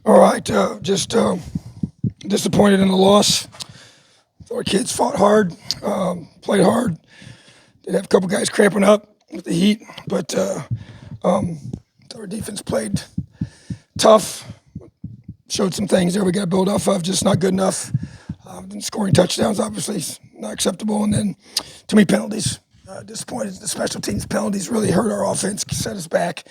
All right, just disappointed in the loss. Our kids fought hard, played hard. Did have a couple guys cramping up with the heat, but our defense played tough. Showed some things there we got to build off of, just not good enough. Scoring touchdowns, obviously, is not acceptable. And then too many penalties. Disappointed. The special teams penalties really hurt our offense, set us back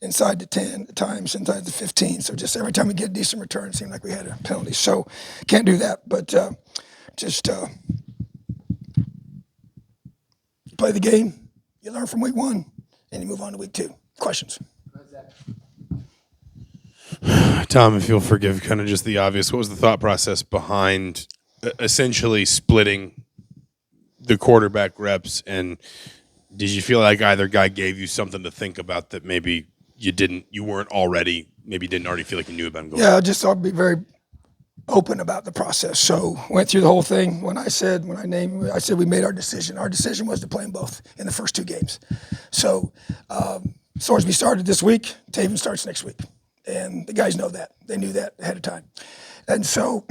inside the 10 at times, inside the 15. So just every time we get a decent return, it seemed like we had a penalty. So can't do that. But just play the game. You learn from week one, and you move on to week two. Questions? Tom, if you'll forgive kind of just the obvious, what was the thought process behind essentially splitting the quarterback reps? And did you feel like either guy gave you something to think about that maybe you weren't already, maybe didn't already feel like you knew about going? Yeah, I'll be very open about the process. So went through the whole thing. I said we made our decision. Our decision was to play them both in the first two games. So Sorsby started this week. Taven starts next week. And the guys know that. They knew that ahead of time. And so,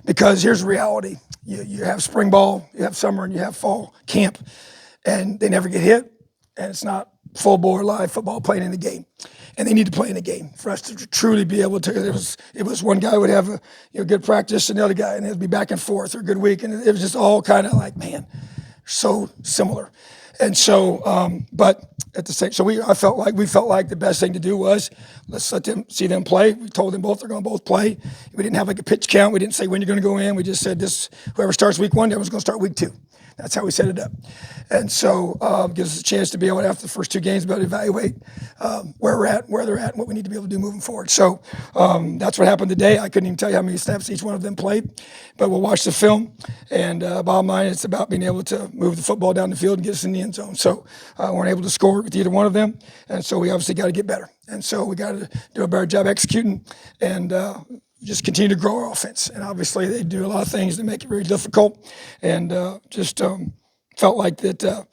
because here's the reality. You have spring ball, you have summer, and you have fall camp, and they never get hit, and it's not full bore live football playing in the game. And they need to play in the game for us to truly be able to. It was one guy would have a good practice, and the other guy, and it would be back and forth or a good week, and it was just all kind of like, man, so similar. And so, but at the same, so we felt like the best thing to do was let's let them see them play. We told them both they're going to both play. We didn't have like a pitch count. We didn't say when you're going to go in. We just said whoever starts week one, everyone's going to start week two. That's how we set it up. And so gives us a chance to be able to, after the first two games, be able to evaluate where we're at, where they're at, and what we need to be able to do moving forward. So that's what happened today. I couldn't even tell you how many snaps each one of them played, but we'll watch the film. And bottom line, it's about being able to move the football down the field and get us in the end zone. So we weren't able to score with either one of them, and so we obviously got to get better. And so we got to do a better job executing and just continue to grow our offense. And obviously they do a lot of things that make it very difficult, and just felt like that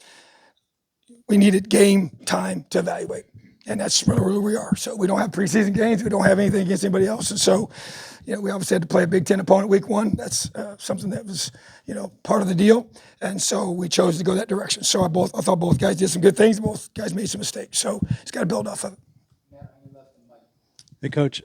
we needed game time to evaluate. And that's where we are. So we don't have preseason games. We don't have anything against anybody else. And so, we obviously had to play a Big Ten opponent week one. That's something that was, part of the deal. And so we chose to go that direction. So I thought both guys did some good things. Both guys made some mistakes. So it's got to build off of it. Hey, Coach.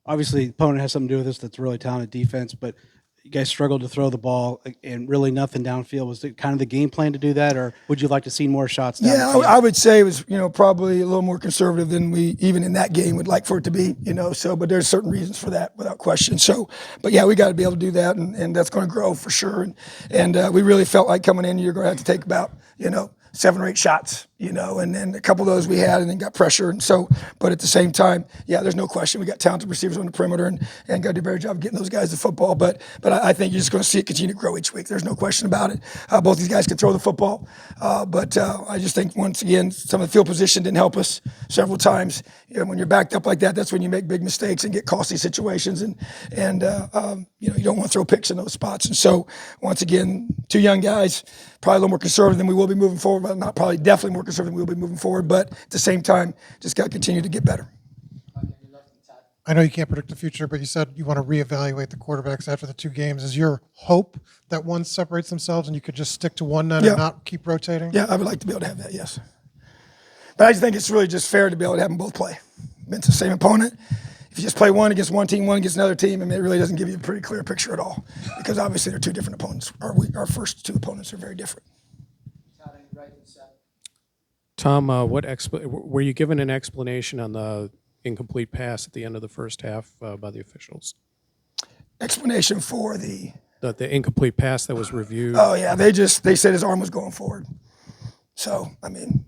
Obviously, the opponent has something to do with this. That's really talented defense, but you guys struggled to throw the ball and really nothing downfield. Was it kind of the game plan to do that, or would you like to see more shots downfield? Yeah, I would say it was, probably a little more conservative than we, even in that game, would like for it to be, so, but there's certain reasons for that without question. So, but yeah, we got to be able to do that, and that's going to grow for sure. And we really felt like coming in, you're going to have to take about, 7 or 8 shots, and then a couple of those we had and then got pressure. And so, but at the same time, yeah, there's no question. We got talented receivers on the perimeter and got to do a better job of getting those guys to football. But I think you're just going to see it continue to grow each week. There's no question about it. Both these guys can throw the football. But I just think, once again, some of the field position didn't help us several times. When you're backed up like that, that's when you make big mistakes and get costly situations. And you don't want to throw picks in those spots. And so, once again, 2 young guys, probably a little more conservative than we will be moving forward. But not probably, definitely more conservative than we'll be moving forward. But at the same time, just got to continue to get better. I know you can't predict the future, but you said you want to reevaluate the quarterbacks after the 2 games. Is your hope that one separates themselves and you could just stick to one then and not keep rotating? Yeah, I would like to be able to have that, yes. But I just think it's really just fair to be able to have them both play. It's the same opponent. If you just play one against one team, one against another team, it really doesn't give you a pretty clear picture at all, because obviously they're 2 different opponents. Our first 2 opponents are very different. Tom, were you given an explanation on the incomplete pass at the end of the first half by the officials? Explanation for the incomplete pass that was reviewed? Oh yeah, they said his arm was going forward. So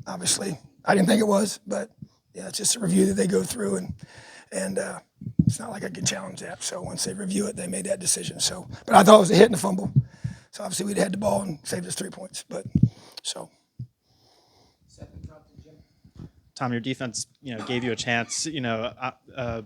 obviously I didn't think it was, but yeah, it's just a review that they go through, and it's not like I can challenge that. So once they review it, they made that decision. So, but I thought it was a hit and a fumble. So obviously we'd had the ball and saved us 3 points. But so. Tom, your defense, gave you a chance,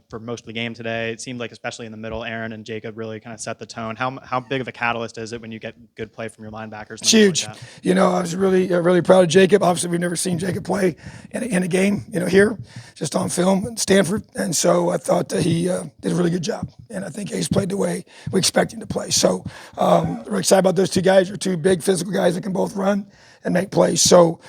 for most of the game today. It seemed like, especially in the middle, Aaron and Jacob really kind of set the tone. How big of a catalyst is it when you get good play from your linebackers? It's huge. Like that? I was really proud of Jacob. Obviously, we've never seen Jacob play in a game, here, just on film at Stanford. And so I thought that he did a really good job. And I think he's played the way we expect him to play. So we're excited about those two guys. They're two big physical guys that can both run and make plays. So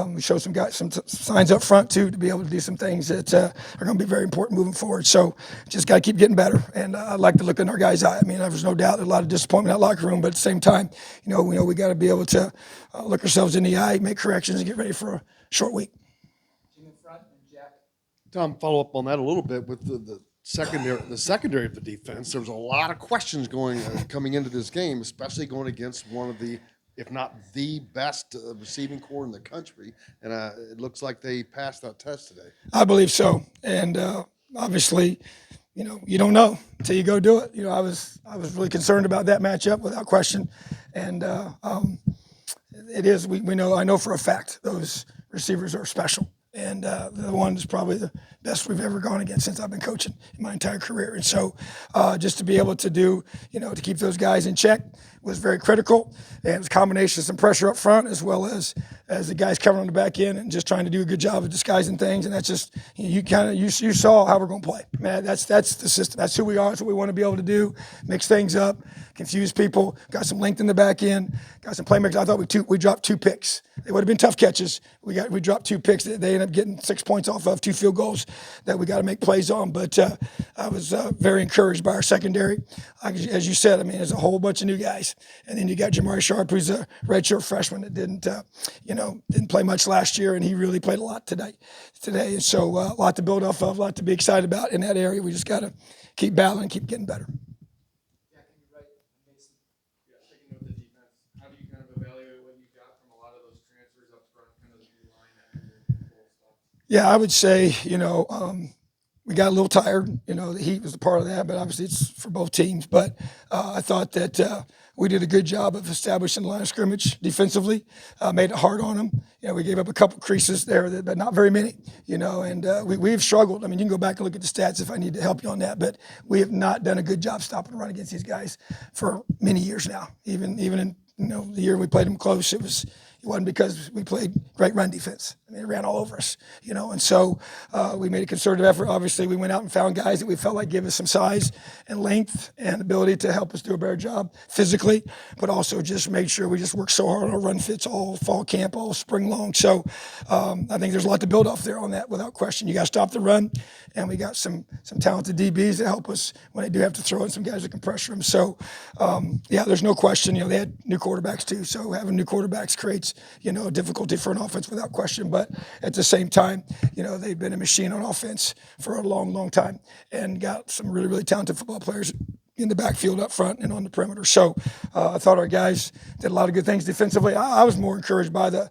we showed some signs up front too to be able to do some things that are going to be very important moving forward. So just got to keep getting better. And I like to look in our guys' eye. I mean, there's no doubt there's a lot of disappointment in that locker room, but at the same time, we got to be able to look ourselves in the eye, make corrections, and get ready for a short week. Tom, follow up on that a little bit with the secondary of the defense. There was a lot of questions coming into this game, especially going against one of the, if not the best receiving corps in the country. And it looks like they passed that test today. I believe so. And obviously, you don't know until you go do it. I was really concerned about that matchup without question. And it is, I know for a fact those receivers are special. And the one is probably the best we've ever gone against since I've been coaching in my entire career. And so just to be able to do, to keep those guys in check was very critical. And it was a combination of some pressure up front as well as the guys covering on the back end and just trying to do a good job of disguising things. And that's just, you saw how we're going to play. Man, that's the system. That's who we are. That's what we want to be able to do. Mix things up, confuse people. Got some length in the back end. Got some playmakers. I thought we dropped 2 picks. They would have been tough catches. We dropped 2 picks. They ended up getting 6 points off of 2 field goals that we got to make plays on. But I was very encouraged by our secondary. As you said, there's a whole bunch of new guys. And then you got Jamari Sharp, who's a redshirt freshman that didn't play much last year, and he really played a lot today. And so a lot to build off of, a lot to be excited about in that area. We just got to keep battling, keep getting better. Sticking with the defense, how do you kind of evaluate what you got from a lot of those transfers up front, kind of the new line and full stuff? Yeah, I would say, we got a little tired. The heat was a part of that, but obviously it's for both teams. But I thought that we did a good job of establishing the line of scrimmage defensively, made it hard on them. We gave up a couple creases there, but not very many, and we've struggled. You can go back and look at the stats if I need to help you on that, but we have not done a good job stopping the run against these guys for many years now. Even in the year we played them close, it wasn't because we played great run defense. It ran all over us, and so we made a concerted effort. Obviously, we went out and found guys that we felt like give us some size and length and ability to help us do a better job physically, but also just made sure we just worked so hard on our run fits all fall camp, all spring long. So I think there's a lot to build off there on that without question. You got to stop the run, and we got some talented DBs that help us when they do have to throw in some guys that can pressure them. So, there's no question. They had new quarterbacks too, so having new quarterbacks creates, a difficulty for an offense without question. But at the same time, they've been a machine on offense for a long, long time and got some really, really talented football players in the backfield up front and on the perimeter. So I thought our guys did a lot of good things defensively. I was more encouraged by the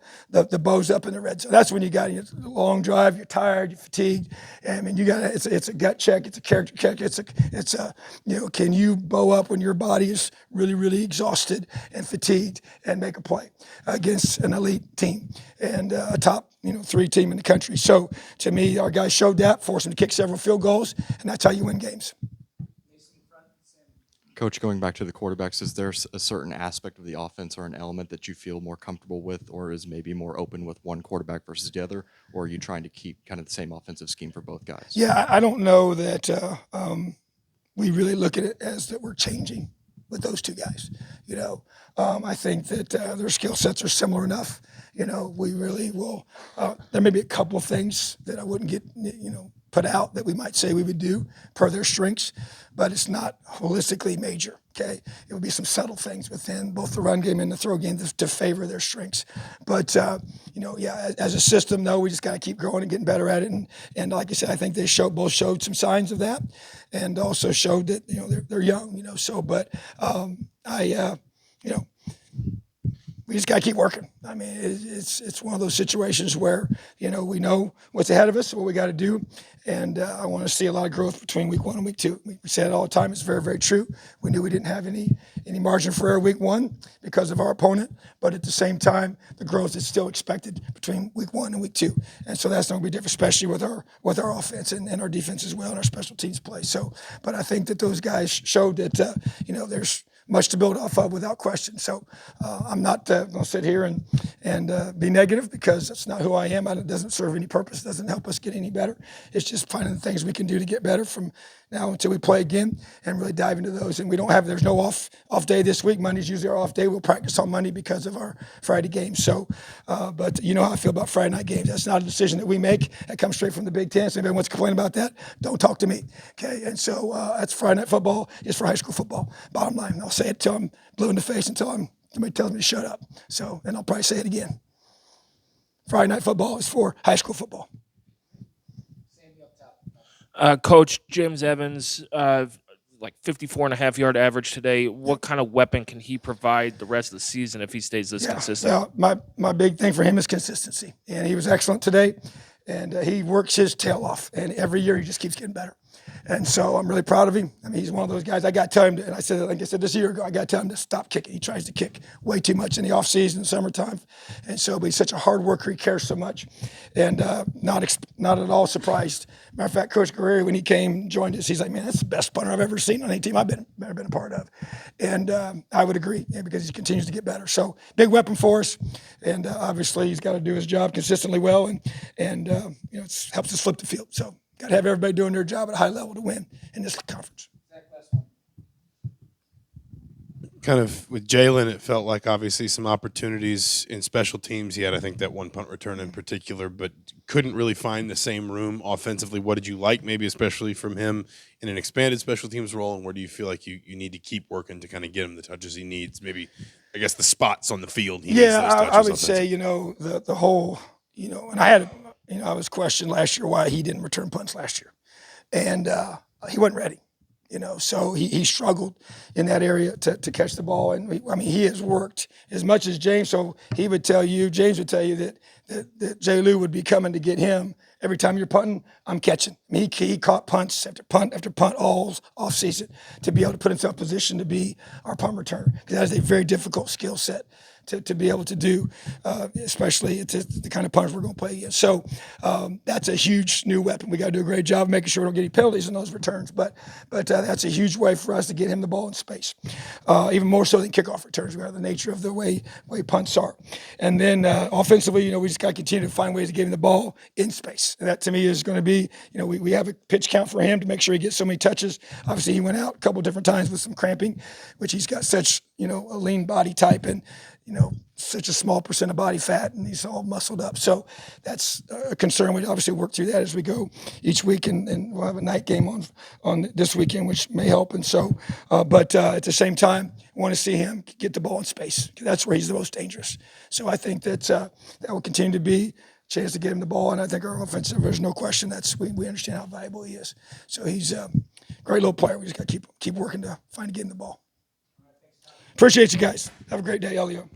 bows up in the red zone. That's when you got a long drive, you're tired, you're fatigued. You got it's a gut check, it's a character check, it's a can you bow up when your body is really, really exhausted and fatigued and make a play against an elite team and a top 3 team in the country. So to me, our guys showed that, forced them to kick several field goals, and that's how you win games. Coach, going back to the quarterbacks, is there a certain aspect of the offense or an element that you feel more comfortable with or is maybe more open with one quarterback versus the other? Or are you trying to keep kind of the same offensive scheme for both guys? Yeah, I don't know that we really look at it as that we're changing with those two guys. I think that their skill sets are similar enough. We really will. There may be a couple of things that I wouldn't get, put out that we might say we would do per their strengths, but it's not holistically major, okay? It would be some subtle things within both the run game and the throw game to favor their strengths. But, as a system, though, we just got to keep growing and getting better at it. And like I said, I think they both showed some signs of that and also showed that, they're young, but we just got to keep working. I mean, it's one of those situations where, we know what's ahead of us, what we got to do. And I want to see a lot of growth between week 1 and week 2. We say it all the time. It's very, very true. We knew we didn't have any margin for error week 1 because of our opponent. But at the same time, the growth is still expected between week 1 and week 2. And so that's not going to be different, especially with our offense and our defense as well and our special teams play. So, but I think that those guys showed that, there's much to build off of without question. So I'm not going to sit here and be negative because that's not who I am. It doesn't serve any purpose. It doesn't help us get any better. It's just finding the things we can do to get better from now until we play again and really dive into those. And there's no off day this week. Monday's usually our off day. We'll practice on Monday because of our Friday games. So, but you know how I feel about Friday night games. That's not a decision that we make. That comes straight from the Big Ten. So if anyone wants to complain about that, don't talk to me. Okay. And so that's Friday night football is for high school football. Bottom line. I'll say it till I'm blue in the face until somebody tells me to shut up. So, and I'll probably say it again. Friday night football is for high school football. Coach James Evans, like 54.5-yard average today. What kind of weapon can he provide the rest of the season if he stays this consistent? Well, my big thing for him is consistency, and he was excellent today, and he works his tail off, and every year he just keeps getting better. And so I'm really proud of him. I mean, he's one of those guys. I got to tell him, and I said this a year ago, I got to tell him to stop kicking. He tries to kick way too much in the offseason, summertime. And so, but he's such a hard worker. He cares so much. And not at all surprised. Matter of fact, Coach Guerrero, when he came and joined us, he's like, man, that's the best punter I've ever seen on any team I've been a part of. And I would agree, because he continues to get better. So big weapon for us. And obviously he's got to do his job consistently well. And it helps us flip the field. So got to have everybody doing their job at a high level to win in this conference. Kind of with Jalen, it felt like obviously some opportunities in special teams. He had, I think, that one punt return in particular, but couldn't really find the same room offensively. What did you like, maybe especially from him in an expanded special teams role, and where do you feel like you need to keep working to kind of get him the touches he needs? Maybe, I guess, the spots on the field he needs those touches. I would say, the whole, and I had, I was questioned last year why he didn't return punts last year. And he wasn't ready. So he struggled in that area to catch the ball. And he has worked as much as James. So James would tell you that J. Lou would be coming to get him. Every time you're punting, I'm catching. He caught punts after punt after punt all off season to be able to put himself in position to be our punt returner. Because that is a very difficult skill set to be able to do, especially it's the kind of punters we're going to play against. So that's a huge new weapon. We got to do a great job of making sure we don't get any penalties in those returns. But that's a huge way for us to get him the ball in space, even more so than kickoff returns. We are the nature of the way punts are. And then offensively, we just got to continue to find ways to get him the ball in space. And that to me is going to be, we have a pitch count for him to make sure he gets so many touches. Obviously, he went out a couple of different times with some cramping, which he's got such, a lean body type and, such a small percent of body fat, and he's all muscled up. So that's a concern. We obviously work through that as we go each week, and we'll have a night game on this weekend, which may help. And so, but at the same time, we want to see him get the ball in space. That's where he's the most dangerous. So I think that that will continue to be a chance to get him the ball, and I think our offensive, there's no question we understand how valuable he is. So he's a great little player. We just got to keep working to get him the ball. Appreciate you guys. Have a great day, Elio.